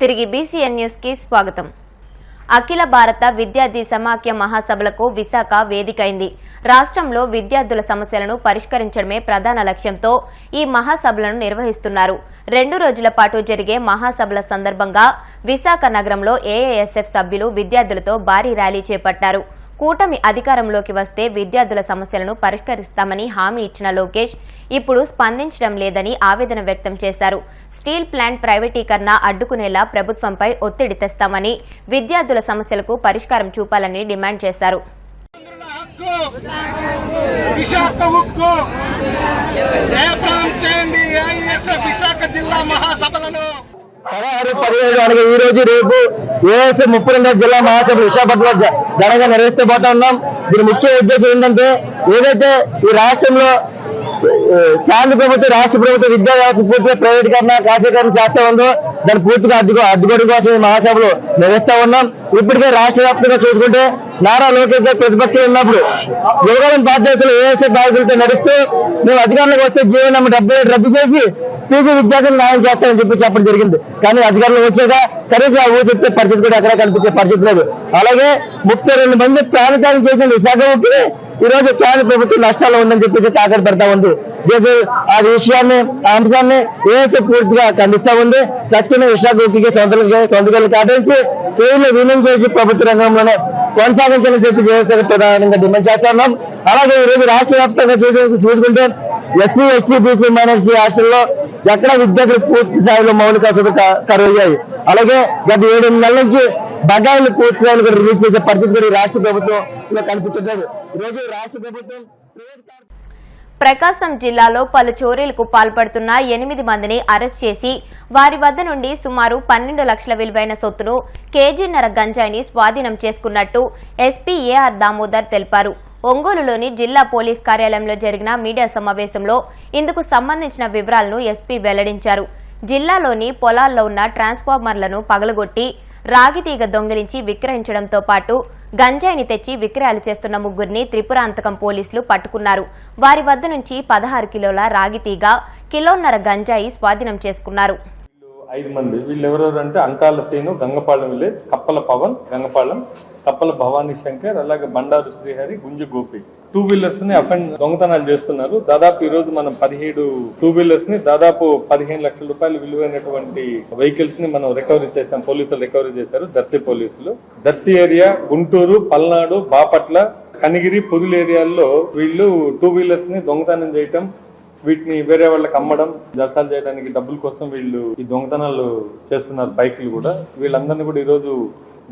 తిరిగి BCN news కి స్వాగతం. అఖిల భారత విద్యార్థి సమాఖ్య మహాసభలకు విశాఖ వేదికైంది. రాష్ట్రంలో విద్యార్థుల సమస్యలను పరిష్కరించడమే ప్రధాన లక్ష్యంతో ఈ మహాసభలను నిర్వహిస్తున్నారు. 2 రోజుల పాటు జరిగే మహాసభల సందర్భంగా విశాఖ నగరంలో ఏఐఎస్ఎఫ్ సభ్యులు విద్యార్థులతో భారీ ర్యాలీ చేపట్టారు. కూటమి అధికారంలోకి వస్తే విద్యార్థుల సమస్యలను పరిష్కరిస్తామని హామీ ఇచ్చిన లోకేష్ ఇప్పుడు స్పందించడం లేదని ఆవేదన వ్యక్తం చేశారు. స్టీల్ ప్లాంట్ ప్రైవేటీకరణ అడ్డుకునేలా ప్రభుత్వంపై ఒత్తిడి తెస్తామని, విద్యార్థుల సమస్యలకు పరిష్కారం చూపాలని డిమాండ్ చేశారు. ఈ రోజు రేపు ఏఎస్ఎఫ్ 32వ జిల్లా మహాసభ విశాఖపట్నంలో ఘనంగా నిర్వహిస్తబోతా ఉన్నాం. దీని ముఖ్య ఉద్దేశం ఏంటంటే, ఏదైతే ఈ రాష్ట్రంలో కేంద్ర ప్రభుత్వం రాష్ట్ర ప్రభుత్వ విద్యా వ్యవస్థ పూర్తిగా ప్రైవేటీకరణ ఖాసీకరణ చేస్తా ఉందో దాన్ని పూర్తిగా అడ్డుకోవడం కోసం ఈ మహాసభలు నిర్వహిస్తా ఉన్నాం. ఇప్పటికే రాష్ట్ర వ్యాప్తంగా చూసుకుంటే నారా లోకేష్ గారు ప్రతిపక్షం ఉన్నప్పుడు యువగలం బాధ్యతలు ఏఎస్ఎఫ్ నాయకులతో నడుస్తూ మేము అధికారంలోకి వస్తే జీవో నెంబర్ 77 రద్దు చేసి పీజీ విద్యార్థులు న్యాయం చేస్తామని చెప్పడం జరిగింది. కానీ అధికారంలో వచ్చాక కనీసం ఆ ఊరు చెప్పే పరిస్థితి కూడా ఎక్కడ కనిపించే పరిస్థితి లేదు. అలాగే 32 మంది ప్రాణత్యాగం చేసిన విశాఖ ఉక్కి ఈ రోజు కేంద్ర ప్రభుత్వం నష్టాలు ఉందని చెప్పేసి తాకట్టు పెడతా ఉంది. ఆ విషయాన్ని ఆ అంశాన్ని ఏదైతే పూర్తిగా ఖండిస్తా ఉంది. సత్యమే విశాఖ ఉక్కికి సొంతకాలు కేటాయించి చేతులు విలీనం చేసి ప్రభుత్వ రంగంలోనే కొనసాగించాలని చెప్పి ప్రధానంగా డిమాండ్ చేస్తున్నాం. అలాగే ఈ రోజు రాష్ట్ర వ్యాప్తంగా చూసుకుంటే ఎస్సీ, ఎస్టీ, బీసీ, మైనారిటీ హాస్టల్లో ఎక్కడ విద్యార్థులు పూర్తి స్థాయిలో మౌలిక వసతులు కరువయ్యాయి. అలాగే గత 7 నెలల నుంచి బకాయిలు పూర్తి స్థాయిలో రిలీజ్ చేసే పరిస్థితి కూడా రాష్ట్ర ప్రభుత్వం కనిపిస్తున్నది. ఈరోజు రాష్ట్ర ప్రభుత్వం ప్రకాశం జిల్లాలో పలు చోరీలకు పాల్పడుతున్న 8 మందిని అరెస్ట్ చేసి వారి వద్ద నుండి సుమారు 12 లక్షల విలువైన సొత్తును కేజీన్నర గంజాయిని స్వాధీనం చేసుకున్నట్టు ఎస్పీ ఏఆర్ దామోదర్ తెలిపారు. ఒంగోలులోని జిల్లా పోలీస్ కార్యాలయంలో జరిగిన మీడియా సమావేశంలో ఇందుకు సంబంధించిన వివరాలను ఎస్పీ వెల్లడించారు. జిల్లాలోని పొలాల్లో ఉన్న ట్రాన్స్ఫార్మర్లను పగలగొట్టి రాగితీగ దొంగిలించి విక్రయించడంతో పాటు గంజాయిని తెచ్చి విక్రయాలు చేస్తున్న 3గురిని త్రిపురాంతకం పోలీసులు పట్టుకున్నారు. వారి వద్ద నుంచి 16 కిలోల రాగితీగ, కిలోన్నర గంజాయి స్వాధీనం చేసుకున్నారు. 5 మంది వీళ్ళెవరెవరు అంటే అంకాల సీను, గంగపాళెం విలేజ్, కప్పల పవన్, గంగపాళెం, కప్పల భవానీ శంకర్, అలాగే బండారు శ్రీహరి, గుంజు గోపి 2 వీలర్స్ ని దొంగతనాలు చేస్తున్నారు. దాదాపు ఈ రోజు మనం 17 2 వీలర్స్ ని దాదాపు 15 లక్షల రూపాయలు విలువైనటువంటి వెహికల్స్ ని మనం రికవరీ చేసాం. పోలీసులు రికవరీ చేశారు. దర్శి పోలీసులు దర్శి ఏరియా, గుంటూరు, పల్నాడు, బాపట్ల, కనిగిరి, పొదులు ఏరియాల్లో వీళ్ళు 2 వీలర్స్ ని దొంగతనం చేయటం, వీటిని వేరే వాళ్ళకి అమ్మడం, జల్సాలు చేయడానికి డబ్బుల కోసం వీళ్ళు ఈ దొంగతనాలు చేస్తున్నారు. బైకులు కూడా వీళ్ళందరినీ కూడా ఈరోజు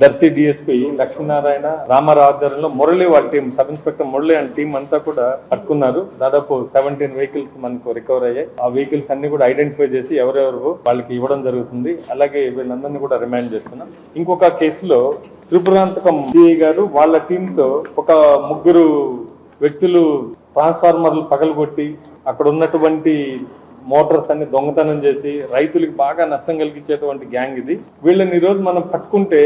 దర్శి డిఎస్పీ లక్ష్మీనారాయణ, రామారావు ఆధ్వర్యంలో మురళి వాళ్ళ team, sub inspector Murali and team అంతా కూడా పట్టుకున్నారు. దాదాపు 17 వెహికల్స్ మనకు రికవర్ అయ్యాయి. ఆ వెహికల్స్ అన్ని కూడా ఐడెంటిఫై చేసి ఎవరెవరు వాళ్ళకి ఇవ్వడం జరుగుతుంది. అలాగే వీళ్ళందరినీ కూడా రిమాండ్ చేస్తున్నాం. ఇంకొక కేసులో త్రిపురాంతకం సిఐ గారు వాళ్ళ టీంతో ఒక 3 వ్యక్తులు ట్రాన్స్ఫార్మర్లు పగలగొట్టి అక్కడ ఉన్నటువంటి మోటార్స్ అన్ని దొంగతనం చేసి రైతులకు బాగా నష్టం కలిగించేటువంటి గ్యాంగ్ ఇది. వీళ్ళని ఈరోజు మనం పట్టుకుంటే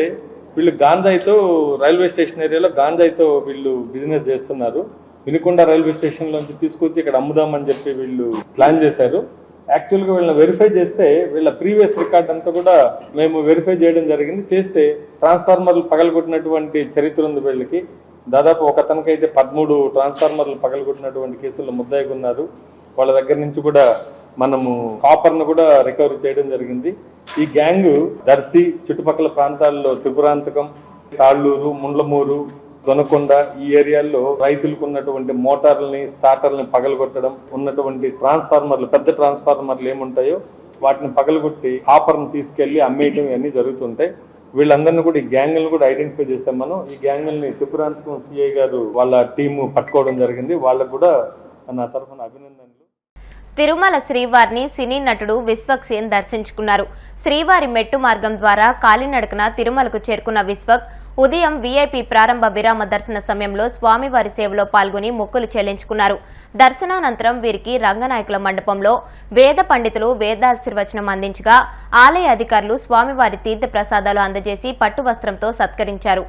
వీళ్ళు గాంజాయితో రైల్వే స్టేషన్ ఏరియాలో గాంజాయితో వీళ్ళు బిజినెస్ చేస్తున్నారు. వినుకొండ రైల్వే స్టేషన్ లోంచి తీసుకొచ్చి ఇక్కడ అమ్ముదామని చెప్పి వీళ్ళు ప్లాన్ చేశారు. యాక్చువల్గా వీళ్ళని వెరిఫై చేస్తే వీళ్ళ ప్రీవియస్ రికార్డ్ అంతా కూడా మేము వెరిఫై చేయడం జరిగింది. చేస్తే ట్రాన్స్ఫార్మర్లు పగలగొట్టినటువంటి చరిత్ర ఉంది వీళ్ళకి. దాదాపు ఒకతనికైతే 13 ట్రాన్స్ఫార్మర్లు పగలగొట్టినటువంటి కేసుల్లో ముద్దాయిగా ఉన్నారు. వాళ్ళ దగ్గర నుంచి కూడా మనము కాపర్ను కూడా రికవరీ చేయడం జరిగింది. ఈ గ్యాంగ్ దర్శి చుట్టుపక్కల ప్రాంతాల్లో త్రిపురాంతకం, తాళ్ళూరు, ముండ్లమూరు, దొనకొండ ఈ ఏరియాల్లో రైతులకు ఉన్నటువంటి మోటార్లని, స్టార్టర్లని పగలగొట్టడం, ఉన్నటువంటి ట్రాన్స్ఫార్మర్లు, పెద్ద ట్రాన్స్ఫార్మర్లు ఏముంటాయో వాటిని పగలగొట్టి కాపర్ను తీసుకెళ్లి అమ్మేయటం ఇవన్నీ జరుగుతుంటాయి. వీళ్ళందరినీ కూడా ఈ గ్యాంగులను కూడా ఐడెంటిఫై చేసాం మనం. ఈ గ్యాంగుల్ని త్రిపురాంతకం సిఐ గారు వాళ్ళ టీము పట్టుకోవడం జరిగింది. వాళ్ళకు కూడా నా తరఫున అభినందనలు. తిరుమల శ్రీవారిని సినీ నటుడు విశ్వక్ సేన్ దర్శించుకున్నారు. శ్రీవారి మెట్టు మార్గం ద్వారా కాలినడకన తిరుమలకు చేరుకున్న విశ్వక్ ఉదయం వీఐపీ ప్రారంభ విరామ దర్శన సమయంలో స్వామివారి సేవలో పాల్గొని మొక్కులు చెల్లించుకున్నారు. దర్శనానంతరం వీరికి రంగనాయకుల మండపంలో వేద పండితులు వేదాశీర్వచనం అందించగా ఆలయ అధికారులు స్వామివారి తీర్థ ప్రసాదాలు అందజేసి పట్టు వస్త్రంతో సత్కరించారు.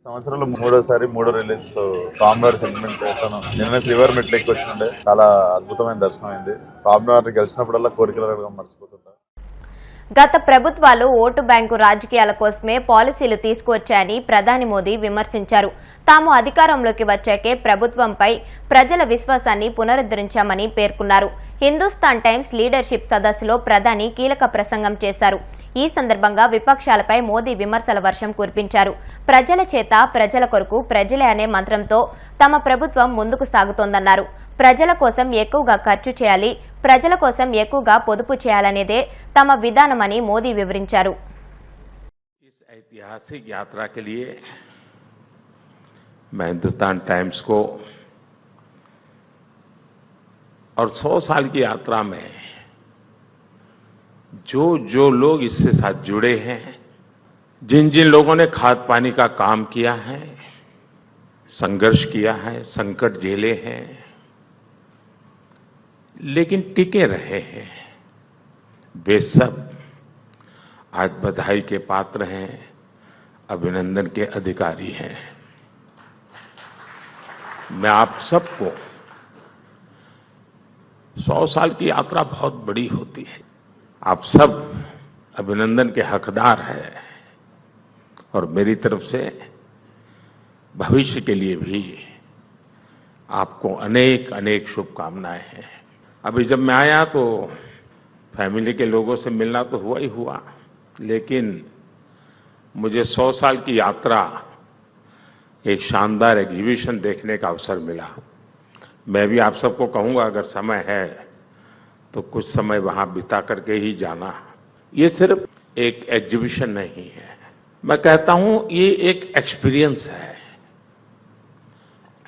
సంవత్సరంలో 3వ రిలీజ్ స్వామివారి సెంటిమెంట్ నిన్న శ్రీవారి మెట్లు ఎక్కువ వచ్చినండే చాలా అద్భుతమైన దర్శనం అయింది. స్వామివారిని గెలిచినప్పుడల్లా కోరికలు మర్చిపోతుంటారు. గత ప్రభుత్వాలు ఓటు బ్యాంకు రాజకీయాల కోసమే పాలసీలు తీసుకువచ్చాయని ప్రధాని మోదీ విమర్శించారు. తాము అధికారంలోకి వచ్చాకే ప్రభుత్వంపై ప్రజల విశ్వాసాన్ని పునరుద్ధరించామని పేర్కొన్నారు. హిందుస్థాన్ టైమ్స్ లీడర్షిప్ సదస్సులో ప్రధాని కీలక ప్రసంగం చేశారు. ఈ సందర్భంగా విపక్షాలపై మోదీ విమర్శల వర్షం కురిపించారు. ప్రజల చేత ప్రజల కొరకు ప్రజలే అనే మంత్రంతో తమ ప్రభుత్వం ముందుకు సాగుతోందన్నారు. ప్రజల కోసం ఎక్కువగా ఖర్చు చేయాలి, ప్రజల కోసం ఎక్కువగా పొదుపు చేయాలనేదే తమ విధానమని మోదీ వివరించారు. इस ऐतिहासिक यात्रा के लिए मैं हिंदुस्तान टाइम्स को और 100 साल की यात्रा में जो लोग इससे साथ जुड़े हैं, जिन लोगों ने खाद पानी का काम किया है, संघर्ष किया है, संकट झेले हैं, लेकिन टिके रहे हैं, वे सब आज बधाई के पात्र हैं, अभिनंदन के अधिकारी हैं। मैं आप सबको 100 साल की यात्रा बहुत बड़ी होती है, आप सब अभिनंदन के हकदार हैं और मेरी तरफ से भविष्य के लिए भी आपको अनेक अनेक शुभकामनाएं हैं। अभी जब मैं आया तो फैमिली के लोगों से मिलना तो हुआ ही हुआ, लेकिन मुझे 100 साल की यात्रा एक शानदार एग्जीबिशन देखने का अवसर मिला। मैं भी आप सबको कहूँगा अगर समय है तो कुछ समय वहाँ बिता करके ही जाना। ये सिर्फ एक एग्जीबिशन नहीं है, मैं कहता हूँ ये एक एक्सपीरियंस है।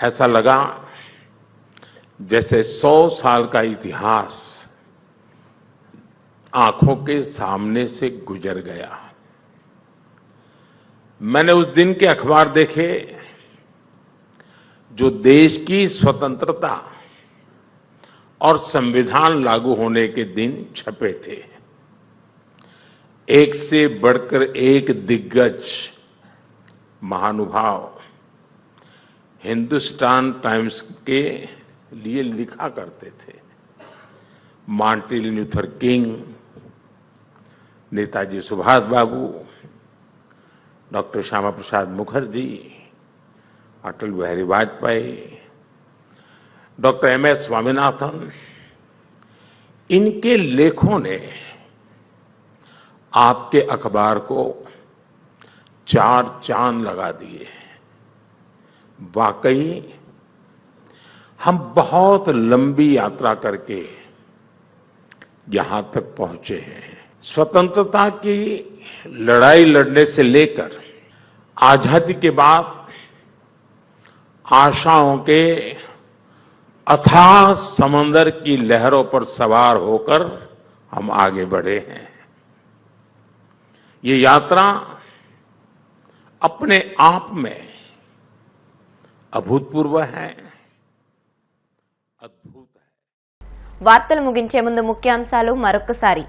ऐसा लगा जैसे 100 साल का इतिहास आंखों के सामने से गुजर गया। मैंने उस दिन के अखबार देखे जो देश की स्वतंत्रता और संविधान लागू होने के दिन छपे थे। एक से बढ़कर एक दिग्गज महानुभाव हिंदुस्तान टाइम्स के लिए लिखा करते थे। Martin Luther King, Netaji Subhash Babu, doctor Shyama Prasad Mukherjee, Atal Bihari Vajpayee, doctor MS Swaminathan, इनके लेखों ने आपके अखबार को 4 चांद लगा दिए। वाकई हम बहुत लंबी यात्रा करके यहां तक पहुंचे हैं। स्वतंत्रता की लड़ाई लड़ने से लेकर आजादी के बाद आशाओं के अथाह समंदर की लहरों पर सवार होकर हम आगे बढ़े हैं। ये यात्रा अपने आप में अभूतपूर्व है, अद्भुत है। వార్తలు ముగించే ముందు ముఖ్యాంశాలు మరొకసారి.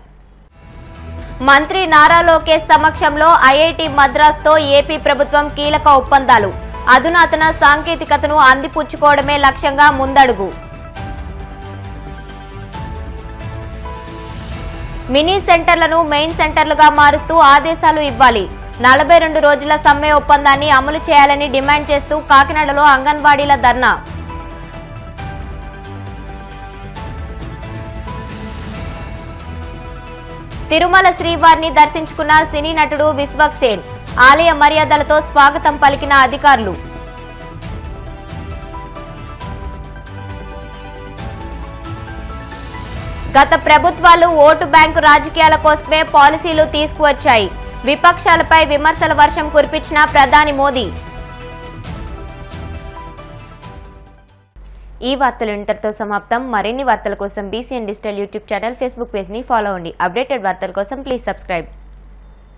మంత్రి నారా లోకేష్ సమక్షంలో ఐఐటి మద్రాస్తో ఏపీ ప్రభుత్వం కీలక ఒప్పందాలు. అధునాతన సాంకేతికతను అందిపుచ్చుకోవడమే లక్ష్యంగా ముందడుగు. మినీ సెంటర్లను మెయిన్ సెంటర్లుగా మారుస్తూ ఆదేశాలు ఇవ్వాలి. 42 రోజుల సమ్మె ఒప్పందాన్ని అమలు చేయాలని డిమాండ్ చేస్తూ కాకినాడలో అంగన్వాడీల ధర్నా. తిరుమల శ్రీవారిని దర్శించుకున్న సినీ నటుడు విశ్వక్ సేన్. ఆలయ మర్యాదలతో స్వాగతం పలికిన అధికారులు. గత ప్రభుత్వాలు ఓటు బ్యాంకు రాజకీయాల కోసమే పాలసీలు తీసుకువచ్చాయి. విపక్షాలపై విమర్శల వర్షం కురిపించిన ప్రధాని మోదీ. ఈ వార్తలు ఇంతటితో సమాప్తం. మరిన్ని వార్తల కోసం BCN digital YouTube channel, Facebook page ని ఫాలో అవ్వండి. అప్డేటెడ్ వార్తల కోసం ప్లీజ్ సబ్స్క్రైబ్.